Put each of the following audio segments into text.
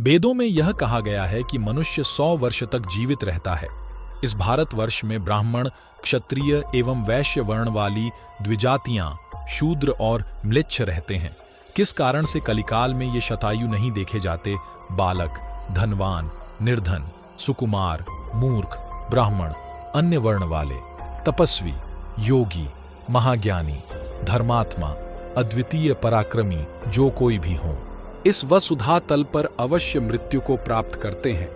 वेदों में यह कहा गया है कि मनुष्य 100 वर्ष तक जीवित रहता है। इस भारतवर्ष में ब्राह्मण, क्षत्रिय एवं वैश्य वर्ण वाली द्विजातियां, शूद्र और म्लेच्छ रहते हैं। किस कारण से कलिकाल में ये शतायु नहीं देखे जाते? बालक, धनवान, निर्धन, सुकुमार, मूर्ख, ब्राह्मण, अन्य वर्ण वाले, तपस्वी, योगी, महाज्ञानी, धर्मात्मा, अद्वितीय पराक्रमी जो कोई भी हो, इस वसुधा तल पर अवश्य मृत्यु को प्राप्त करते हैं।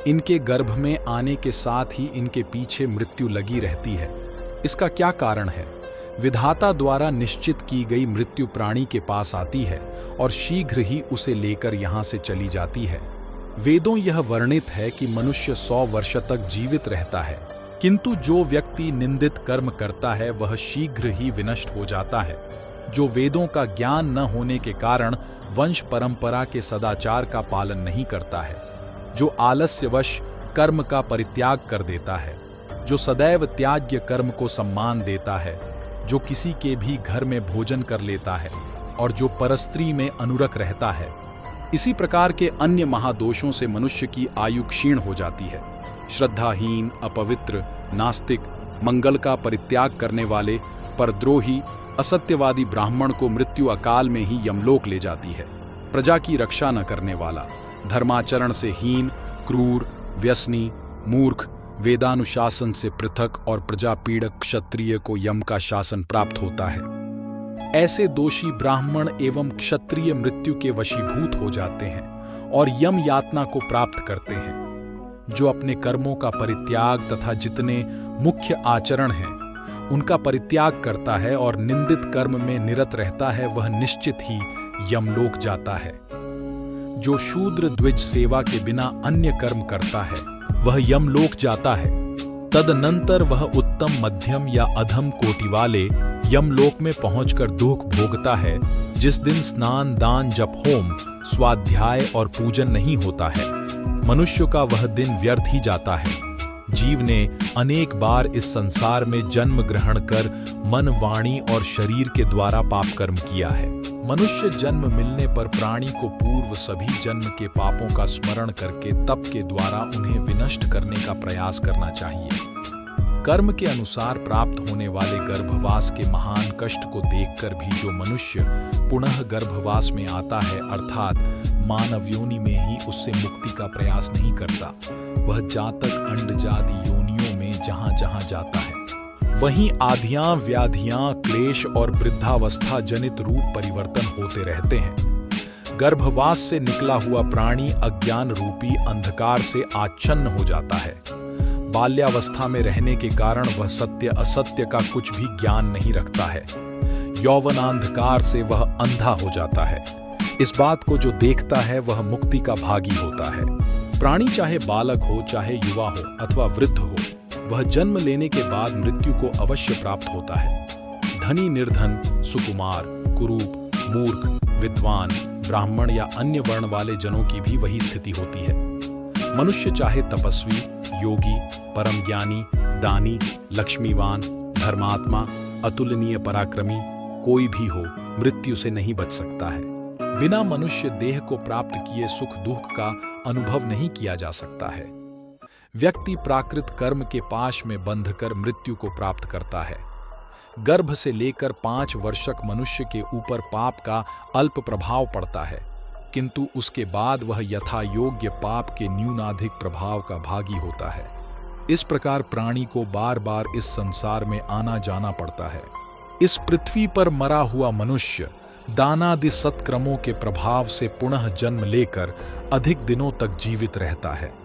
इनके गर्भ में आने के साथ ही इनके पीछे मृत्यु लगी रहती है। इसका क्या कारण है? विधाता द्वारा निश्चित की गई मृत्यु प्राणी के पास आती है और शीघ्र ही उसे लेकर यहाँ से चली जाती है। वेदों यह वर्णित है कि मनुष्य 100 वर्ष तक जीवित रहता है, किंतु जो व्यक्ति निंदित कर्म करता है वह शीघ्र ही विनष्ट हो जाता है। जो वेदों का ज्ञान न होने के कारण वंश परंपरा के सदाचार का पालन नहीं करता है, जो आलस्यवश कर्म का परित्याग कर देता है, जो सदैव त्याज्य कर्म को सम्मान देता है, जो किसी के भी घर में भोजन कर लेता है और जो परस्त्री में अनुरक्त रहता है, इसी प्रकार के अन्य महादोषों से मनुष्य की आयु क्षीण हो जाती है। श्रद्धाहीन, अपवित्र, नास्तिक, मंगल का परित्याग करने वाले, परद्रोही, असत्यवादी ब्राह्मण को मृत्यु अकाल में ही यमलोक ले जाती है। प्रजा की रक्षा न करने वाला, धर्माचरण से हीन, क्रूर, व्यसनी, मूर्ख, वेदानुशासन से पृथक और प्रजा पीड़क क्षत्रिय को यम का शासन प्राप्त होता है। ऐसे दोषी ब्राह्मण एवं क्षत्रिय मृत्यु के वशीभूत हो जाते हैं और यम यातना को प्राप्त करते हैं। जो अपने कर्मों का परित्याग तथा जितने मुख्य आचरण हैं उनका परित्याग करता है और निंदित कर्म में निरत रहता है, वह निश्चित ही यमलोक जाता है। जो शूद्र द्विज सेवा के बिना अन्य कर्म करता है वह यमलोक जाता है। तदनंतर वह उत्तम, मध्यम या अधम कोटि वाले यमलोक में पहुंचकर दुख भोगता है, जिस दिन स्नान, दान, जप, होम, स्वाध्याय और पूजन नहीं होता है। मनुष्य का वह दिन व्यर्थ ही जाता है। जीव ने अनेक बार इस संसार में जन्म ग्रहण कर मन, वाणी और शरीर के द्वारा पाप कर्म किया है। मनुष्य जन्म मिलने पर प्राणी को पूर्व सभी जन्म के पापों का स्मरण करके तप के द्वारा उन्हें विनष्ट करने का प्रयास करना चाहिए। कर्म के अनुसार प्राप्त होने वाले गर्भवास के महान कष्ट को देखकर भी जो मनुष्य पुनः गर्भवास में आता है, अर्थात मानव योनि में ही उससे मुक्ति का प्रयास नहीं करता, वह जातक अंडजादि योनियों में जहां जहां जाता है वहीं आधियां, व्याधियां, क्लेश और वृद्धावस्था जनित रूप परिवर्तन होते रहते हैं। गर्भवास से निकला हुआ प्राणी अज्ञान रूपी अंधकार से आच्छन्न हो जाता है। बाल्यावस्था में रहने के कारण वह सत्य असत्य का कुछ भी ज्ञान नहीं रखता है। यौवनांधकार से वह अंधा हो जाता है। इस बात को जो देखता है वह मुक्ति का भागी होता है। प्राणी चाहे बालक हो, चाहे युवा हो अथवा वृद्ध हो, वह जन्म लेने के बाद मृत्यु को अवश्य प्राप्त होता है। धनी, निर्धन, सुकुमार, कुरूप, मूर्ख, विद्वान, ब्राह्मण या अन्य वर्ण वाले जनों की भी वही स्थिति होती है। मनुष्य चाहे तपस्वी, योगी, परम ज्ञानी, दानी, लक्ष्मीवान, धर्मात्मा, अतुलनीय पराक्रमी कोई भी हो, मृत्यु से नहीं बच सकता है। बिना मनुष्य देह को प्राप्त किए सुख दुख का अनुभव नहीं किया जा सकता है। व्यक्ति प्राकृत कर्म के पाश में बंधकर मृत्यु को प्राप्त करता है। गर्भ से लेकर 5 वर्षक मनुष्य के ऊपर पाप का अल्प प्रभाव पड़ता है, किंतु उसके बाद वह यथा योग्य पाप के न्यूनाधिक प्रभाव का भागी होता है। इस प्रकार प्राणी को बार बार इस संसार में आना जाना पड़ता है। इस पृथ्वी पर मरा हुआ मनुष्य दानादि सत्कर्मों के प्रभाव से पुनः जन्म लेकर अधिक दिनों तक जीवित रहता है।